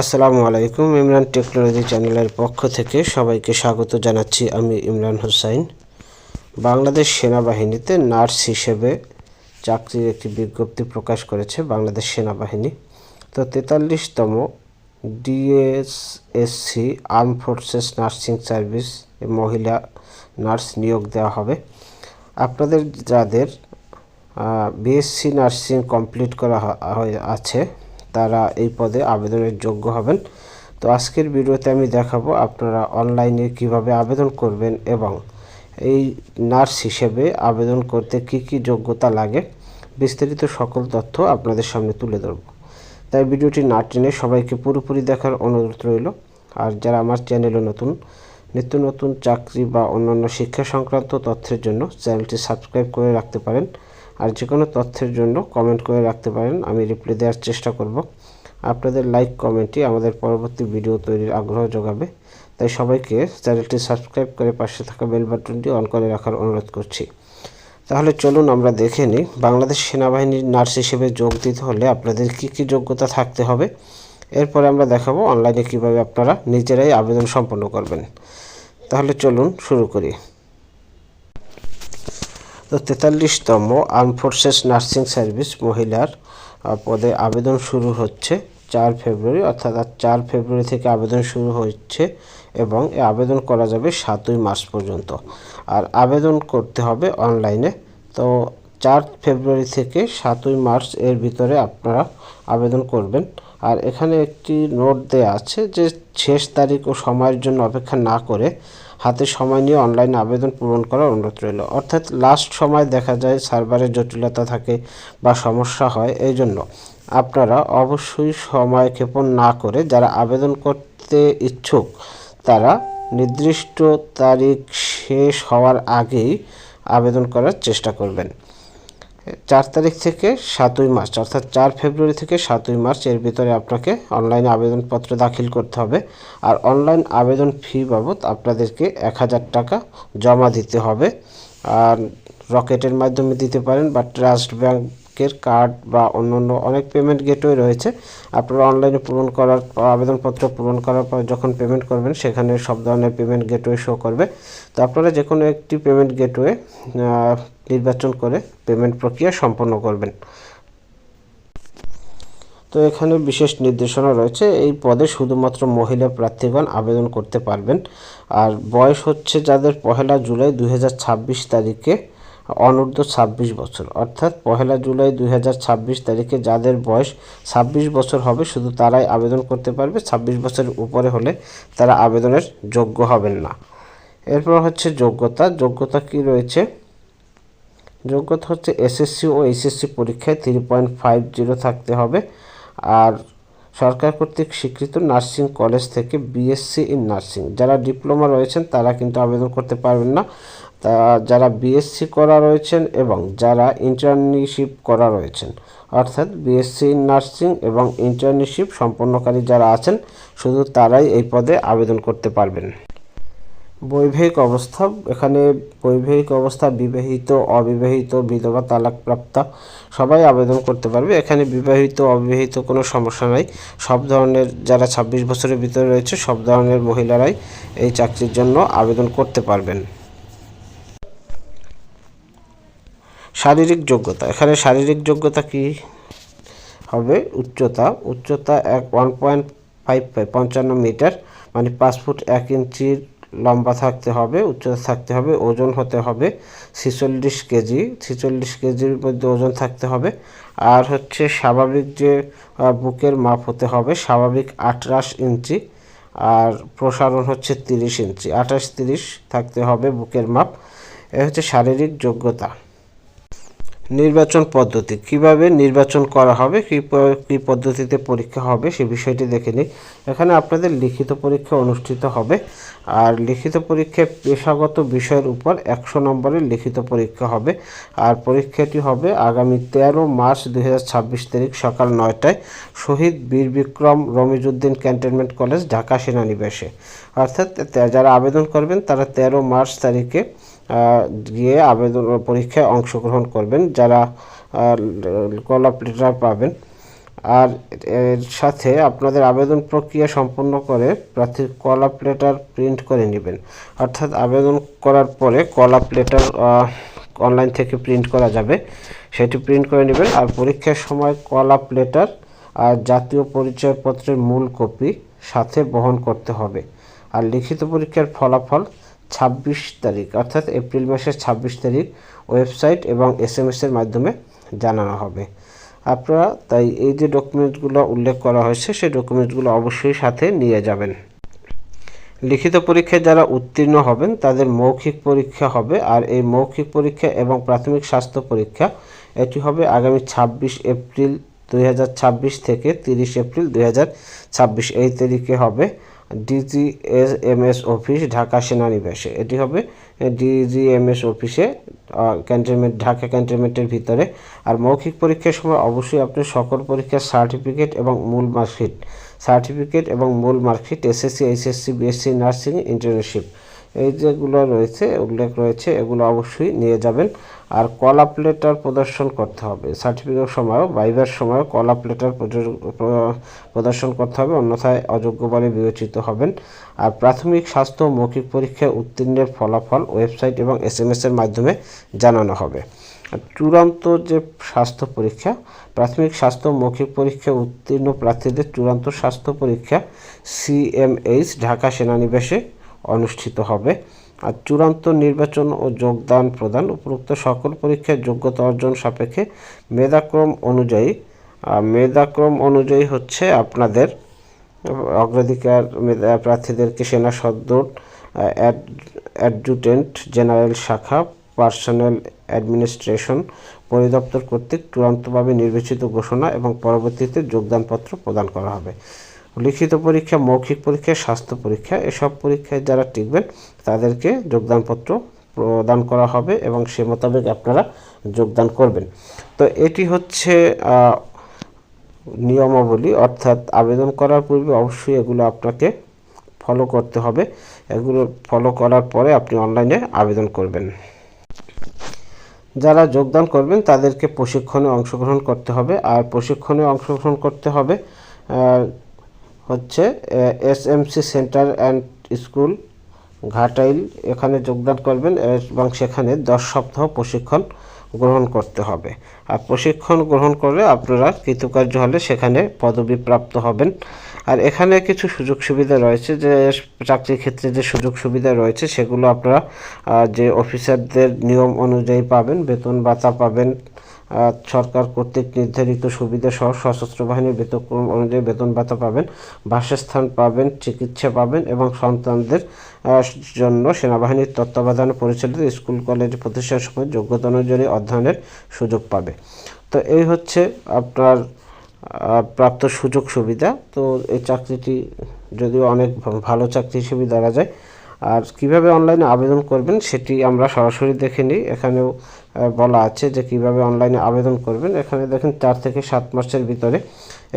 আসসালামু আলাইকুম। ইমরান টেকনোলজি চ্যানেলের পক্ষ থেকে সবাইকে স্বাগত জানাচ্ছি। আমি ইমরান হোসাইন। বাংলাদেশ সেনাবাহিনীতে নার্স হিসেবে চাকরির একটি বিজ্ঞপ্তি প্রকাশ করেছে বাংলাদেশ সেনাবাহিনী। তো 43তম ডিএসএসসি আর্ম ফোর্সেস নার্সিং সার্ভিস মহিলা নার্স নিয়োগ দেওয়া হবে। আপনাদের যাদের বিএসসি নার্সিং কমপ্লিট করা আছে তারা এই পদে আবেদনের যোগ্য হবেন। তো আজকের ভিডিওতে আমি দেখাবো আপনারা অনলাইনে কিভাবে আবেদন করবেন এবং এই নার্স হিসেবে আবেদন করতে কি কি যোগ্যতা লাগে, বিস্তারিত সকল তথ্য আপনাদের সামনে তুলে ধরব। তাই ভিডিওটি না টেনে সবাইকে পুরোপুরি দেখার অনুরোধ রইল। আর যারা আমার চ্যানেলে নতুন, নিত্য নতুন চাকরি বা অন্যান্য শিক্ষা সংক্রান্ত তথ্যের জন্য চ্যানেলটি সাবস্ক্রাইব করে রাখতে পারেন। আর যে কোনো তথ্যের জন্য কমেন্ট করে রাখতে পারেন, আমি রিপ্লাই দেওয়ার চেষ্টা করব। আপনাদের লাইক কমেন্টই আমাদের পরবর্তী ভিডিও তৈরির আগ্রহ যোগাবে। তাই সবাইকে চ্যানেলটি সাবস্ক্রাইব করে পাশে থাকা বেল বাটনটি অন করে রাখার অনুরোধ করছি। তাহলে চলুন আমরা দেখে নিই বাংলাদেশ সেনাবাহিনীর নার্স হিসেবে যোগ দিতে হলে আপনাদের কি কি যোগ্যতা থাকতে হবে। এরপরে আমরা দেখাবো অনলাইনে কিভাবে আপনারা নিজেরাই আবেদন সম্পন্ন করবেন। তাহলে চলুন শুরু করি। তো 43তম আর্ম ফোর্সেস নার্সিং সার্ভিস মহিলার পদে আবেদন শুরু হচ্ছে 4 ফেব্রুয়ারি, অর্থাৎ 4 ফেব্রুয়ারি থেকে আবেদন শুরু হচ্ছে এবং এই আবেদন করা যাবে 7ই মার্চ পর্যন্ত। আর আবেদন করতে হবে অনলাইনে। তো 4 ফেব্রুয়ারি থেকে 7ই মার্চ এর ভিতরে আপনারা আবেদন করবেন। আর এখানে একটি নোট দেয়া আছে যে শেষ তারিখ ও সময়ের জন্য অপেক্ষা না করে হাতে সময় নিয়ে অনলাইনে আবেদন পূরণ করার অনুরোধ রইল। অর্থাৎ লাস্ট সময় দেখা যায় সার্ভারের জটিলতা থাকে বা সমস্যা হয়, এই জন্য আপনারা অবশ্যই সময় ক্ষেপণ না করে যারা আবেদন করতে ইচ্ছুক তারা নির্দিষ্ট তারিখ শেষ হওয়ার আগেই আবেদন করার চেষ্টা করবেন। 4 তারিখ থেকে 7ই মার্চ, অর্থাৎ 4 ফেব্রুয়ারি থেকে 7ই মার্চ এর ভিতরে আপনাকে অনলাইনে আবেদনপত্র দাখিল করতে হবে। আর অনলাইন আবেদন ফি বাবদ আপনাদেরকে 1000 টাকা জমা দিতে হবে। আর রকেটের মাধ্যমে দিতে পারেন বা ট্রাস্ট ব্যাংকের কার্ড বা অন্যান্য অনেক পেমেন্ট গেটওয়ে রয়েছে। আপনারা অনলাইনে আবেদনপত্র পূরণ করার পর যখন পেমেন্ট করবেন সেখানে সব ধরনের পেমেন্ট গেটওয়ে শো করবে। তো আপনারা যে কোনো একটি পেমেন্ট গেটওয়ে নির্বাচন করে পেমেন্ট প্রক্রিয়া সম্পন্ন করবেন। তো এখানে বিশেষ নির্দেশনা রয়েছে। এই পদে শুধুমাত্র মহিলা প্রার্থীগণ আবেদন করতে পারবেন। আর বয়স হচ্ছে যাদের 1 জুলাই 2026 তারিখে অনূর্ধ্ব 26 বছর, অর্থাৎ 1 জুলাই 2026 তারিখে যাদের বয়স 26 বছর হবে শুধু তারাই আবেদন করতে পারবে। 26 বছরের উপরে হলে তারা আবেদনের যোগ্য হবেন না। এরপর হচ্ছে যোগ্যতা কি রয়েছে। যোগ্যতা হচ্ছে এসএসসি ও এইচএসসি পরীক্ষায় 3.50 থাকতে হবে। আর সরকার কর্তৃক স্বীকৃত নার্সিং কলেজ থেকে বিএসসি ইন নার্সিং, যারা ডিপ্লোমা রয়েছেন তারা কিন্তু আবেদন করতে পারবেন না। তা যারা বিএসসি করা রয়েছেন এবং যারা ইন্টার্নশিপ করা রয়েছেন, অর্থাৎ বিএসসি ইন নার্সিং এবং ইন্টার্নশিপ সম্পন্নকারী যারা আছেন শুধু তারাই এই পদে আবেদন করতে পারবেন। বৈবাহিক অবস্থা, এখানে বৈবাহিক অবস্থা বিবাহিত, অবিবাহিত, বিধবা, তালাকপ্রাপ্তা সবাই আবেদন করতে পারবে। এখানে বিবাহিত অবিবাহিত কোনো সমস্যা নাই। সব ধরনের যারা 26 বছরের ভিতরে রয়েছে সব ধরনের মহিলারাই এই চাকরির জন্য আবেদন করতে পারবেন। শারীরিক যোগ্যতা, এখানে শারীরিক যোগ্যতা কি হবে। উচ্চতা 1.55 মিটার, মানে 5 ফুট 1 ইঞ্চির লম্বা থাকতে হবে, উচ্চতা থাকতে হবে। ওজন হতে হবে 46 কেজি, 46 কেজির মধ্যে ওজন থাকতে হবে। আর হচ্ছে স্বাভাবিক যে বুকের মাপ হতে হবে স্বাভাবিক 28 ইঞ্চি, আর প্রসারণ হচ্ছে 30 ইঞ্চি, 28-30 থাকতে হবে বুকের মাপ। এ হচ্ছে শারীরিক যোগ্যতা। নির্বাচন পদ্ধতি, কিভাবে নির্বাচন করা হবে, কী পদ্ধতিতে পরীক্ষা হবে সে বিষয়টি দেখে নিই। এখানে আপনাদের লিখিত পরীক্ষা অনুষ্ঠিত হবে। আর লিখিত পরীক্ষায় পেশাগত বিষয়ের উপর 100 নম্বরের লিখিত পরীক্ষা হবে। আর পরীক্ষাটি হবে আগামী 13 মার্চ 2026 তারিখ সকাল 9টায় শহীদ বীর বিক্রম রমিজউদ্দিন ক্যান্টনমেন্ট কলেজ, ঢাকা সেনানিবাসে। অর্থাৎ যারা আবেদন করবেন তারা 13 মার্চ তারিখে গিয়ে পরীক্ষায় অংশগ্রহণ করবেন, যারা কল অফ লেটার পাবেন। আর এর সাথে আপনাদের আবেদন প্রক্রিয়া সম্পন্ন করে প্রার্থীর কল আপ লেটার প্রিন্ট করে নেবেন। অর্থাৎ আবেদন করার পরে কল আপ লেটার অনলাইন থেকে প্রিন্ট করা যাবে, সেটি প্রিন্ট করে নেবেন। আর পরীক্ষার সময় কল আপ লেটার আর জাতীয় পরিচয়পত্রের মূল কপি সাথে বহন করতে হবে। আর লিখিত পরীক্ষার ফলাফল 26 তারিখ অর্থাৎ এপ্রিল মাসের 26 তারিখ ওয়েবসাইট এবং SMS এর মাধ্যমে জানানো হবে। আপনারা তাই এই যে ডকুমেন্টসগুলো উল্লেখ করা হয়েছে সেই ডকুমেন্টসগুলো অবশ্যই সাথে নিয়ে যাবেন। লিখিত পরীক্ষায় যারা উত্তীর্ণ হবেন তাদের মৌখিক পরীক্ষা হবে। আর এই মৌখিক পরীক্ষা এবং প্রাথমিক স্বাস্থ্য পরীক্ষা এটি হবে আগামী 26 এপ্রিল 2026 থেকে 30 এপ্রিল 2026 এই তারিখে হবে DGMS অফিস ঢাকা সেনানিবাসে। এটি হবে DGMS অফিসে ক্যান্টনমেন্ট ঢাকা ক্যান্টনমেন্টের ভিতরে। আর মৌখিক পরীক্ষার সময় অবশ্যই আপনি সকল পরীক্ষার সার্টিফিকেট এবং মূল marksheet SSC HSC BSc nursing internship এই যেগুলো রয়েছে উল্লেখ রয়েছে এগুলো অবশ্যই নিয়ে যাবেন। আর কল আপ লেটার প্রদর্শন করতে হবে। সার্টিফিকেট সময়ও ভাইবার সময়ও কল আপ লেটার প্রদর্শন করতে হবে, অন্যথায় অযোগ্য বলে বিবেচিত হবেন। আর প্রাথমিক স্বাস্থ্য মৌখিক পরীক্ষায় উত্তীর্ণের ফলাফল ওয়েবসাইট এবং SMS এর মাধ্যমে জানানো হবে। চূড়ান্ত যে স্বাস্থ্য পরীক্ষা, প্রাথমিক স্বাস্থ্য মৌখিক পরীক্ষায় উত্তীর্ণ প্রার্থীদের চূড়ান্ত স্বাস্থ্য পরীক্ষা CMH ঢাকা সেনানিবাসে অনুষ্ঠিত হবে। আর চূড়ান্ত নির্বাচন ও যোগদান প্রদান উপরোক্ত সকল পরীক্ষায় যোগ্যতা অর্জন সাপেক্ষে মেধাক্রম অনুযায়ী হচ্ছে আপনাদের অগ্রাধিকার প্রার্থীদেরকে সেনা সদর অ্যাডজুটেন্ট জেনারেল শাখা পার্সোনাল অ্যাডমিনিস্ট্রেশন পরিদপ্তর কর্তৃক চূড়ান্তভাবে নির্বাচিত ঘোষণা এবং পরবর্তীতে যোগদানপত্র প্রদান করা হবে। লিখিত পরীক্ষা, মৌখিক পরীক্ষা, স্বাস্থ্য পরীক্ষা এসব পরীক্ষায় যারা টিকবেন তাদেরকে যোগদানপত্র প্রদান করা হবে এবং সে মোতাবেক আপনারা যোগদান করবেন। তো এটি হচ্ছে নিয়মাবলী, অর্থাৎ আবেদন করার পূর্বে অবশ্যই এগুলো আপনাকে ফলো করতে হবে। এগুলো ফলো করার পরে আপনি অনলাইনে আবেদন করবেন। যারা যোগদান করবেন তাদেরকে প্রশিক্ষণে অংশগ্রহণ করতে হবে। আর প্রশিক্ষণে অংশগ্রহণ করতে হবে হচ্ছে SMC centre and school Ghatail, এখানে যোগদান করবেন এবং সেখানে 10 সপ্তাহ প্রশিক্ষণ গ্রহণ করতে হবে। আর প্রশিক্ষণ গ্রহণ করে আপনারা কৃতকার্য হলে সেখানে পদবি প্রাপ্ত হবেন। আর এখানে কিছু সুযোগ সুবিধা রয়েছে, যে চাকরির ক্ষেত্রে যে সুযোগ সুবিধা রয়েছে সেগুলো আপনারা যে অফিসারদের নিয়ম অনুযায়ী পাবেন। বেতন ভাতা পাবেন, সরকার কর্তৃক নির্ধারিত সুবিধা সহ সশস্ত্র বাহিনীর বেতনক্রম অনুযায়ী বেতন ভাতা পাবেন, বাসস্থান পাবেন, চিকিৎসা পাবেন এবং সন্তানদের জন্য সেনাবাহিনীর তত্ত্বাবধানে পরিচালিত স্কুল কলেজ প্রতিষ্ঠান সময় যোগ্যতা অনুযায়ী অধ্যয়নের সুযোগ পাবে। তো এই হচ্ছে আপনার প্রাপ্ত সুযোগ সুবিধা। তো এই চাকরিটি যদিও অনেক ভালো চাকরি হিসেবে ধরা যায়। আর কিভাবে অনলাইনে আবেদন করবেন সেটি আমরা সরাসরি দেখে নিই। এখানেও বলা আছে যে কিভাবে অনলাইনে আবেদন করবেন। এখানে দেখেন 4 থেকে 7 মাসের ভিতরে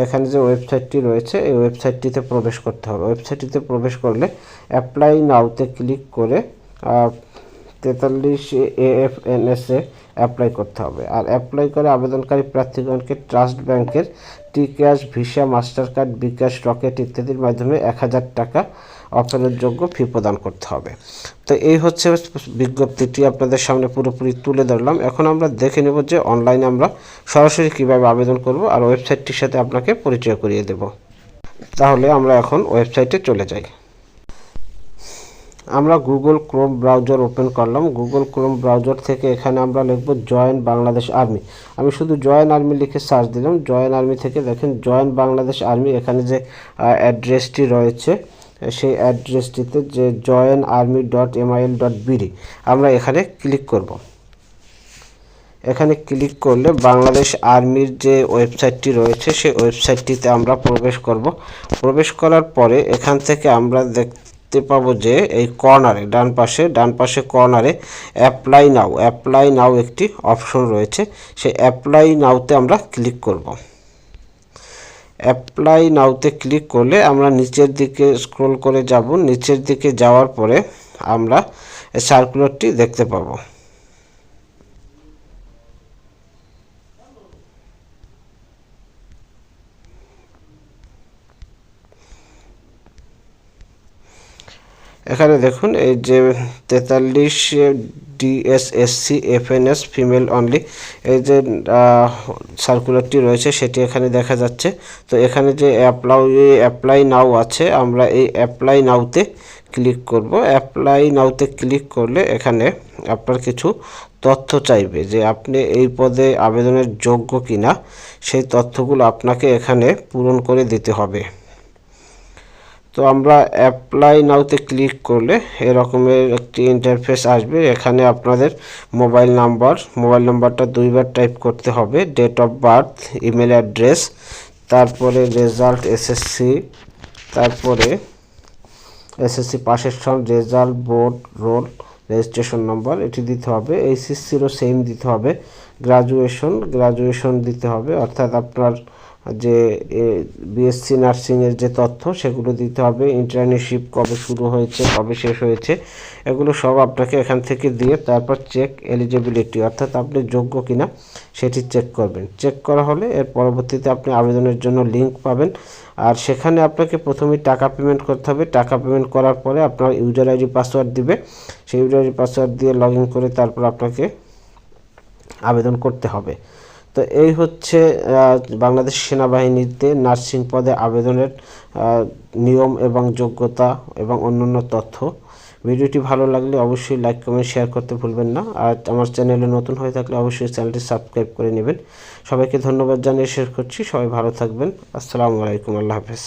এখানে যে ওয়েবসাইটটি রয়েছে এই ওয়েবসাইটটিতে প্রবেশ করতে হবে। ওয়েবসাইটটিতে প্রবেশ করলে অ্যাপ্লাই নাওতে ক্লিক করে 43 AFNS এ অ্যাপ্লাই করতে হবে। আর অ্যাপ্লাই করে আবেদনকারী প্রার্থীগণকে ট্রাস্ট ব্যাংকের টিক্যাশ, ভিসা, মাস্টার কার্ড, বিকাশ, রকেট ইত্যাদির মাধ্যমে 1000 টাকা অফারেরযোগ্য ফি প্রদান করতে হবে। তো এই হচ্ছে বিজ্ঞপ্তিটি আপনাদের সামনে পুরোপুরি তুলে ধরলাম। এখন আমরা দেখে নেব যে অনলাইনে আমরা সরাসরি কিভাবে আবেদন করব আর ওয়েবসাইটটির সাথে আপনাকে পরিচয় করিয়ে দেব। তাহলে আমরা এখন ওয়েবসাইটে চলে যাই। আমরা গুগল ক্রোম ব্রাউজার ওপেন করলাম। গুগল ক্রোম ব্রাউজার থেকে এখানে আমরা লিখব জয়েন বাংলাদেশ আর্মি। আমি শুধু জয়েন আর্মি লিখে সার্চ দিলাম। জয়েন আর্মি থেকে দেখেন জয়েন বাংলাদেশ আর্মি, এখানে যে অ্যাড্রেসটি রয়েছে সেই অ্যাড্রেসটিতে যে joinarmy.mil.bd আমরা এখানে ক্লিক করব। এখানে ক্লিক করলে বাংলাদেশ আর্মির যে ওয়েবসাইটটি রয়েছে সেই ওয়েবসাইটটিতে আমরা প্রবেশ করব। প্রবেশ করার পরে এখান থেকে আমরা দেখতে পাবো যে এই কর্নারে ডান পাশে কর্নারে অ্যাপ্লাই নাও একটি অপশন রয়েছে। সেই অ্যাপ্লাই নাওতে আমরা ক্লিক করব। অ্যাপ্লাই নাওতে ক্লিক করলে আমরা নিচের দিকে স্ক্রল করে যাব। নিচের দিকে যাওয়ার পরে আমরা সার্কুলারটি দেখতে পাবো। এখানে দেখুন এই যে 43 ডিএসএসসি এফএনএস ফিমেল অনলি এই যে সার্কুলারটি রয়েছে সেটি এখানে দেখা যাচ্ছে। তো এখানে যে অ্যাপ্লাই নাও আছে, আমরা এই অ্যাপ্লাই নাওতে ক্লিক করব। অ্যাপ্লাই নাওতে ক্লিক করলে এখানে আপনার কিছু তথ্য চাইবে যে আপনি এই পদে আবেদনের যোগ্য কিনা, সেই তথ্যগুলো আপনাকে এখানে পূরণ করে দিতে হবে। তো আমরা অ্যাপ্লাই নাওতে ক্লিক করলে এরকমের একটি ইন্টারফেস আসবে। এখানে আপনাদের মোবাইল নাম্বারটা 2বার টাইপ করতে হবে, date of birth, email address, তারপরে রেজাল্ট এসএসসি, তারপরে এসএসসি পাশের সন, result, board, roll, registration number এটি দিতে হবে। এইচএসসিরও সেম দিতে হবে। গ্রাজুয়েশন দিতে হবে, অর্থাৎ আপনার যে বিএসসি নার্সিংয়ের যে তথ্য সেগুলো দিতে হবে। ইন্টার্নশিপ কবে শুরু হয়েছে, কবে শেষ হয়েছে, এগুলো সব আপনাকে এখান থেকে দিয়ে তারপর চেক এলিজিবিলিটি, অর্থাৎ আপনি যোগ্য কিনা সেটি চেক করবেন। চেক করা হলে এর পরবর্তীতে আপনি আবেদনের জন্য লিঙ্ক পাবেন। আর সেখানে আপনাকে প্রথমেই টাকা পেমেন্ট করতে হবে। টাকা পেমেন্ট করার পরে আপনার ইউজার আইডি পাসওয়ার্ড দিবে। সেই ইউজার আইডি পাসওয়ার্ড দিয়ে লগ ইন করে তারপর আপনাকে আবেদন করতে হবে। তো এই হচ্ছে বাংলাদেশ সেনাবাহিনীতে নার্সিং পদে আবেদনের নিয়ম এবং যোগ্যতা এবং অন্যান্য তথ্য। ভিডিওটি ভালো লাগলে অবশ্যই লাইক, কমেন্ট, শেয়ার করতে ভুলবেন না। আর আমার চ্যানেলে নতুন হয়ে থাকলে অবশ্যই চ্যানেলটি সাবস্ক্রাইব করে নেবেন। সবাইকে ধন্যবাদ জানিয়ে শেষ করছি। সবাই ভালো থাকবেন। আসসালামু আলাইকুম। আল্লাহ হাফেজ।